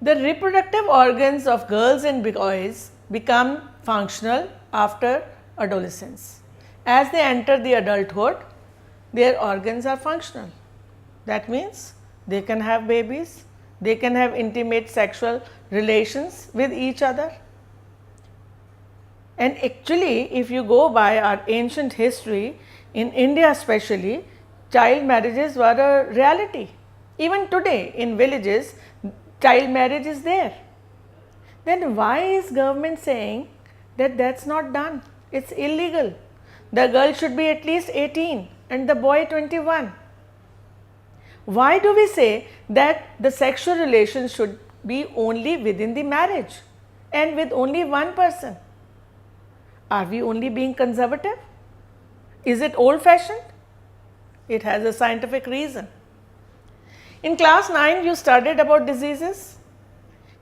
The reproductive organs of girls and boys become functional after adolescence. As they enter the adulthood, their organs are functional. That means they can have babies, they can have intimate sexual relations with each other. And actually, if you go by our ancient history, in India especially, child marriages were a reality. Even today in villages, child marriage is there. Then why is government saying that that's not done? It's illegal. The girl should be at least 18 and the boy 21. Why do we say that the sexual relations should be only within the marriage and with only one person? Are we only being conservative? Is it old fashioned? It has a scientific reason. In class 9 you studied about diseases.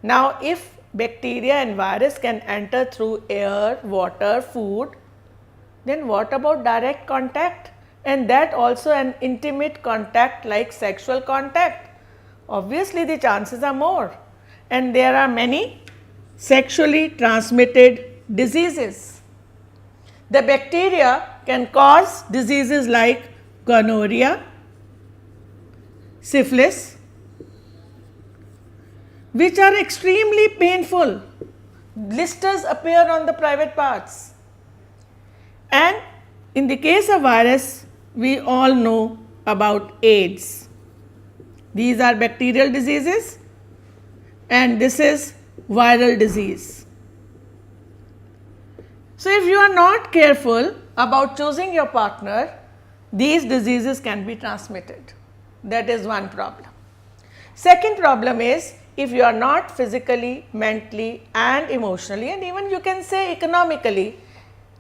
Now if bacteria and virus can enter through air, water, food, then what about direct contact? And that also an intimate contact like sexual contact. Obviously the chances are more, and there are many sexually transmitted diseases. The bacteria can cause diseases like gonorrhea, syphilis, which are extremely painful. Blisters appear on the private parts. And in the case of virus, we all know about AIDS. These are bacterial diseases and this is viral disease. So if you are not careful about choosing your partner, these diseases can be transmitted. That is one problem. Second problem is, if you are not physically, mentally and emotionally, and even you can say economically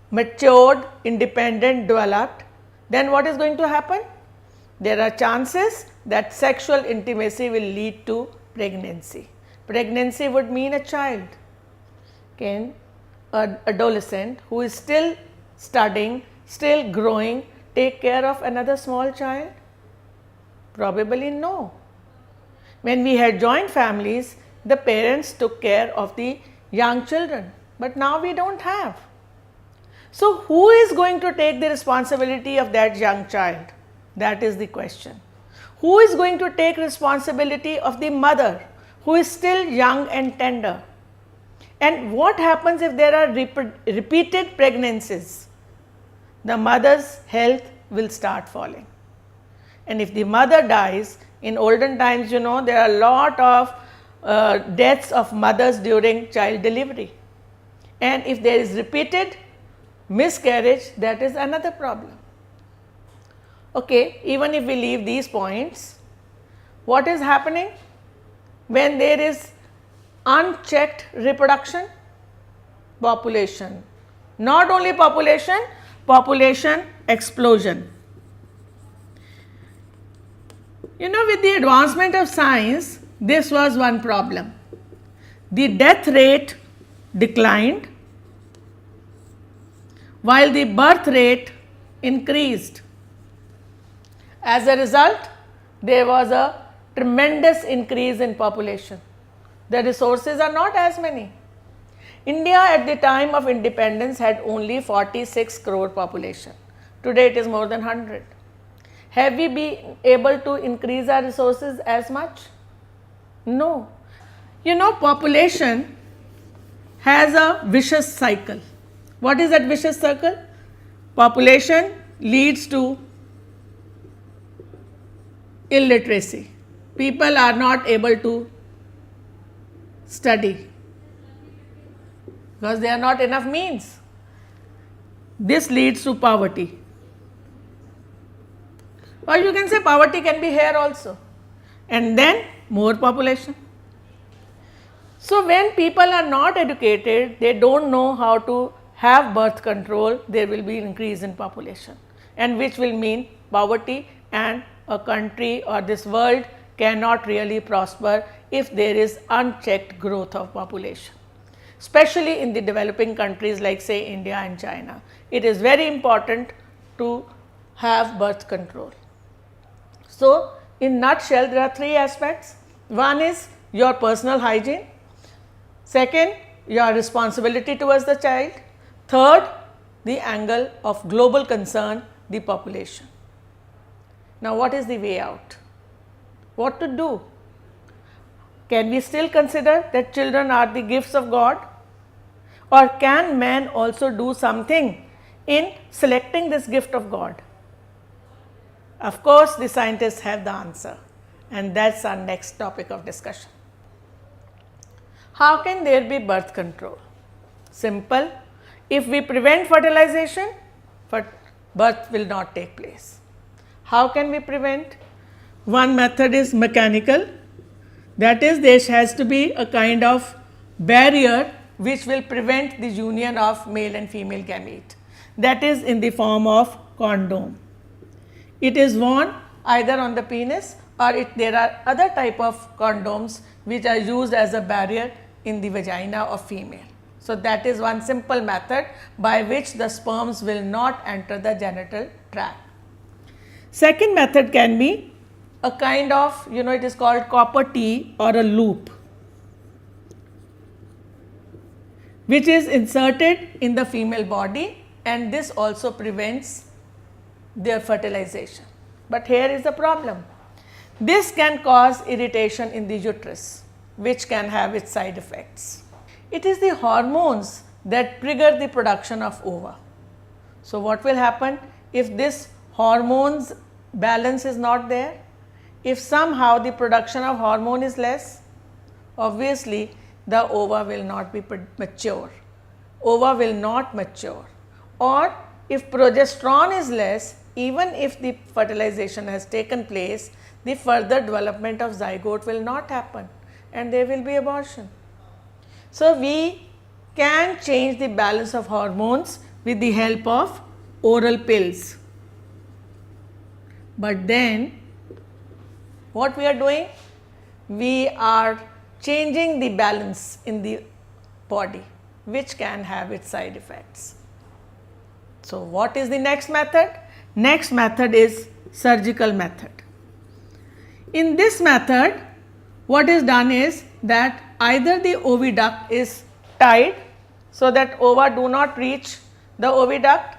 matured, independent, developed, then what is going to happen? There are chances that sexual intimacy will lead to pregnancy. Pregnancy would mean a child. Can an adolescent who is still studying, still growing, take care of another small child? Probably no. When we had joint families, the parents took care of the young children, but now we don't have. So who is going to take the responsibility of that young child? That is the question. Who is going to take responsibility of the mother who is still young and tender? And what happens if there are repeated pregnancies? The mother's health will start falling. And if the mother dies, in olden times, you know, there are a lot of deaths of mothers during child delivery. And if there is repeated miscarriage, that is another problem. Okay, even if we leave these points, what is happening when there is unchecked reproduction? Population. Not only population, population explosion. You know, with the advancement of science, this was one problem. The death rate declined while the birth rate increased. As a result, there was a tremendous increase in population. The resources are not as many. India at the time of independence had only 46 crore population. Today it is more than 100. Have we been able to increase our resources as much? No. You know, population has a vicious cycle. What is that vicious circle? Population leads to illiteracy. People are not able to study because there are not enough means. This leads to poverty. Or you can say poverty can be here also, and then more population. So when people are not educated, they don't know how to have birth control, there will be increase in population, and which will mean poverty, and a country or this world cannot really prosper if there is unchecked growth of population. Especially in the developing countries like say India and China, it is very important to have birth control. So in nutshell, there are three aspects. One is your personal hygiene. Second, your responsibility towards the child. Third, the angle of global concern, the population. Now, what is the way out? What to do? Can we still consider that children are the gifts of God? Or can man also do something in selecting this gift of God? Of course, the scientists have the answer, and that's our next topic of discussion. How can there be birth control? Simple. If we prevent fertilization, birth will not take place. How can we prevent? One method is mechanical, that is, there has to be a kind of barrier which will prevent the union of male and female gamete, that is in the form of condom. It is worn either on the penis, or there are other type of condoms which are used as a barrier in the vagina of female. So, that is one simple method by which the sperms will not enter the genital tract. Second method can be a kind of, it is called copper T or a loop, which is inserted in the female body, and this also prevents their fertilization. But here is the problem. This can cause irritation in the uterus, which can have its side effects. It is the hormones that trigger the production of ova. So, what will happen if this hormones balance is not there? If somehow the production of hormone is less, obviously the ova will not be mature. Ova will not mature. Or if progesterone is less, even if the fertilization has taken place, the further development of zygote will not happen, and there will be abortion. So, we can change the balance of hormones with the help of oral pills. But then what we are doing? We are changing the balance in the body, which can have its side effects. So, what is the next method? Next method is surgical method. In this method, what is done is that either the oviduct is tied so that ova do not reach the oviduct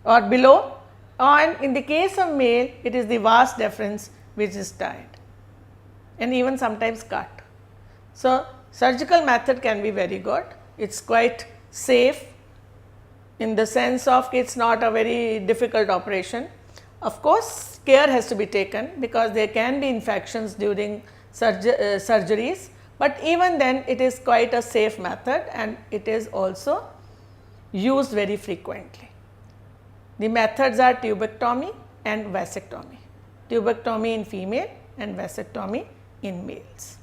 or below, and in the case of male, it is the vas deferens which is tied and even sometimes cut. So, surgical method can be very good. It is quite safe in the sense of it is not a very difficult operation. Of course, care has to be taken because there can be infections during surgeries, but even then it is quite a safe method, and it is also used very frequently. The methods are tubectomy and vasectomy. Tubectomy in female and vasectomy in males.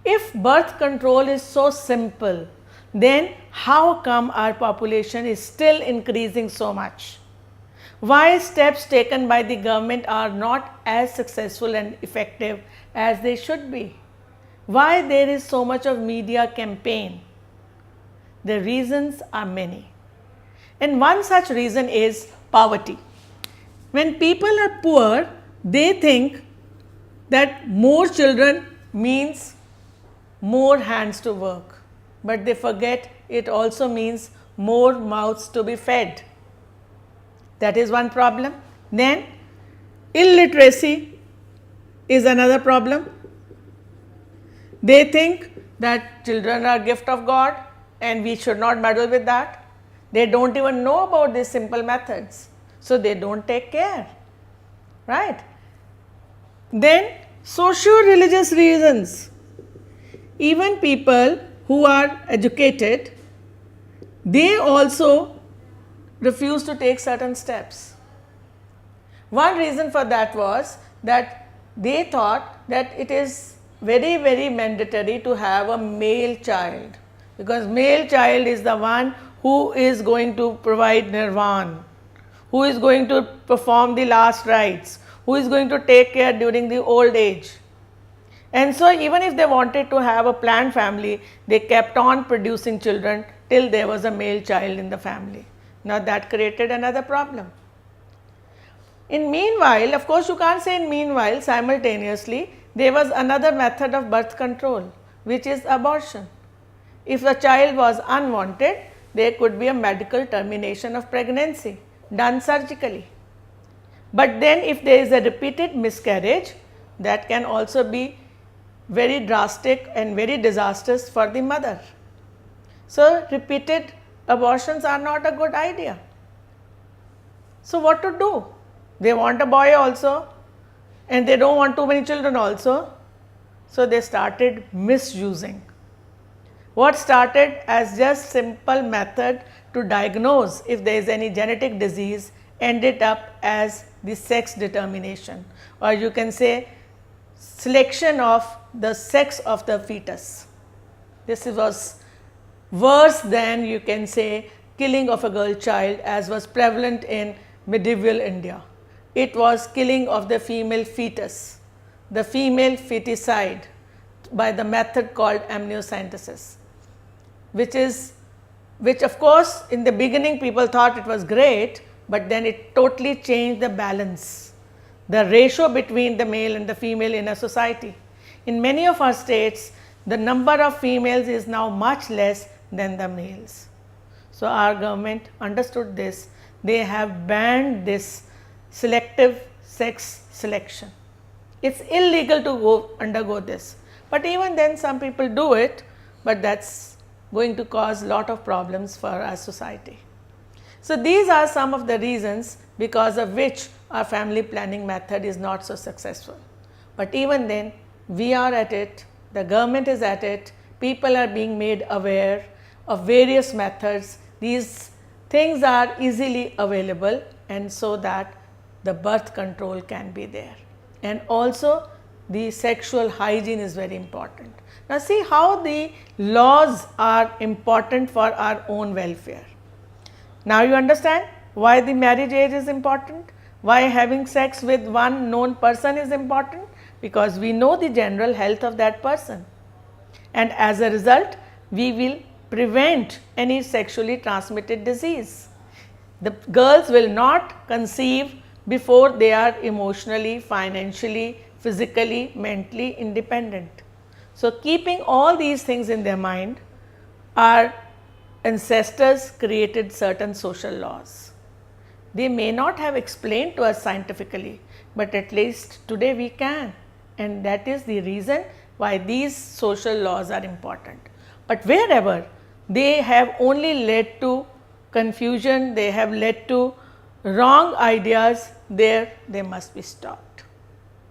If birth control is so simple, then how come our population is still increasing so much? Why steps taken by the government are not as successful and effective as they should be? Why there is so much of media campaign? The reasons are many, and one such reason is poverty. When people are poor, they think that more children means more hands to work, but they forget it also means more mouths to be fed. That is one problem. Then illiteracy is another problem. They think that children are a gift of God and we should not meddle with that. They do not even know about these simple methods, so they do not take care, right. Then socio-religious reasons. Even people who are educated, they also refuse to take certain steps. One reason for that was that they thought that it is very mandatory to have a male child, because male child is the one who is going to provide nirvana, who is going to perform the last rites, who is going to take care during the old age. And so, even if they wanted to have a planned family, they kept on producing children till there was a male child in the family. Now, that created another problem. In meanwhile, of course, you can't say in meanwhile, simultaneously, there was another method of birth control, which is abortion. If the child was unwanted, there could be a medical termination of pregnancy done surgically. But then if there is a repeated miscarriage, that can also be very drastic and very disastrous for the mother. So, repeated abortions are not a good idea. So, what to do? They want a boy also and they don't want too many children also. So, they started misusing. What started as just simple method to diagnose if there is any genetic disease ended up as the sex determination, or you can say selection of the sex of the fetus. This was worse than, you can say, killing of a girl child as was prevalent in medieval India. It was killing of the female fetus, the female feticide, by the method called amniocentesis, which of course in the beginning people thought it was great, but then it totally changed the balance, the ratio between the male and the female in a society. In many of our states, the number of females is now much less than the males. So, our government understood this. They have banned this selective sex selection. It is illegal to undergo this, but even then some people do it, but that is going to cause lot of problems for our society. So, these are some of the reasons because of which our family planning method is not so successful. But even then, we are at it, the government is at it, people are being made aware of various methods. These things are easily available, and so that the birth control can be there. And also the sexual hygiene is very important. Now, see how the laws are important for our own welfare. Now, you understand why the marriage age is important, why having sex with one known person is important, because we know the general health of that person, and as a result we will prevent any sexually transmitted disease. The girls will not conceive before they are emotionally, financially, physically, mentally independent. So, keeping all these things in their mind, our ancestors created certain social laws. They may not have explained to us scientifically, but at least today we can, and that is the reason why these social laws are important. But wherever they have only led to confusion, they have led to wrong ideas, there they must be stopped,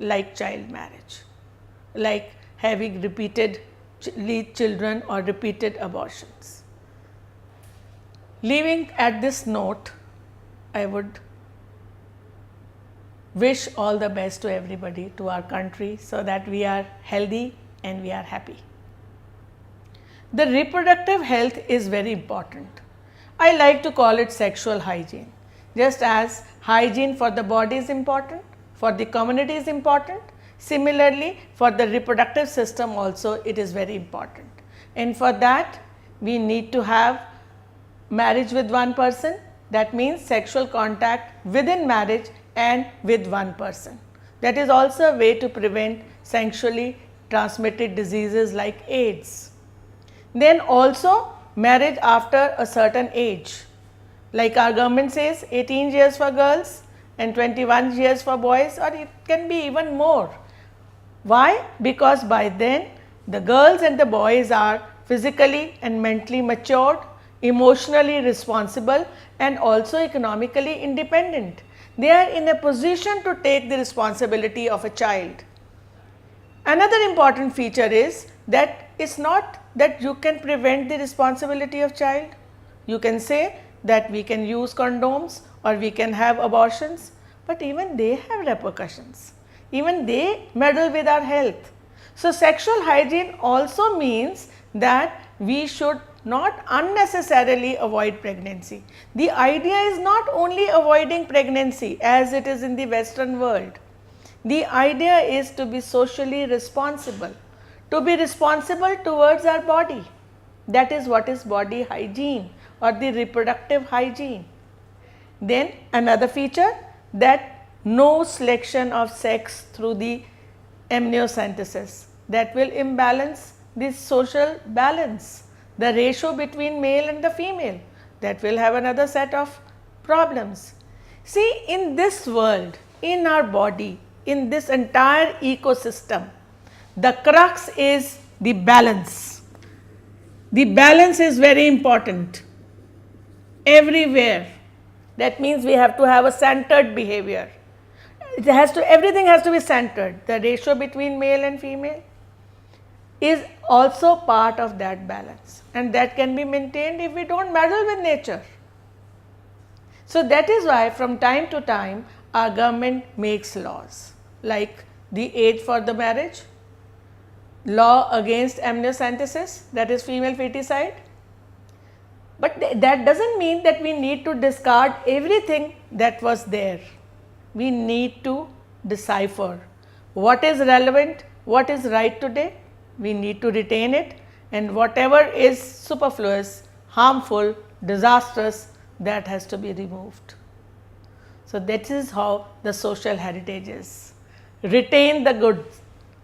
like child marriage, like having repeated children or repeated abortions. Leaving at this note, I would wish all the best to everybody, to our country, so that we are healthy and we are happy. The reproductive health is very important. I like to call it sexual hygiene. Just as hygiene for the body is important, for the community is important, similarly for the reproductive system also it is very important. And for that we need to have marriage with one person, that means sexual contact within marriage and with one person. That is also a way to prevent sexually transmitted diseases like AIDS. Then also marriage after a certain age, like our government says 18 years for girls and 21 years for boys, or it can be even more. Why? Because by then the girls and the boys are physically and mentally matured, emotionally responsible, and also economically independent. They are in a position to take the responsibility of a child. Another important feature is that it is not that you can prevent the responsibility of child. You can say that we can use condoms or we can have abortions, but even they have repercussions. Even they meddle with our health. So, sexual hygiene also means that we should not unnecessarily avoid pregnancy. The idea is not only avoiding pregnancy as it is in the Western world. The idea is to be socially responsible, to be responsible towards our body. That is what is body hygiene or the reproductive hygiene. Then another feature, that no selection of sex through the amniocentesis that will imbalance the social balance, the ratio between male and the female, that will have another set of problems. See, in this world, in our body, in this entire ecosystem, the crux is the balance. The balance is very important everywhere. That means we have to have a centered behavior. Everything has to be centered. The ratio between male and female is also part of that balance, and that can be maintained if we don't meddle with nature. So that is why from time to time our government makes laws like the age for the marriage, law against amniocentesis, that is female feticide. But that doesn't mean that we need to discard everything that was there. We need to decipher what is relevant, what is right today. We need to retain it, and whatever is superfluous, harmful, disastrous, that has to be removed. So that is how the social heritage is. Retain the good,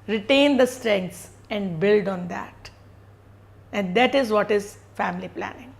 retain the strengths and build on that. And that is what is family planning.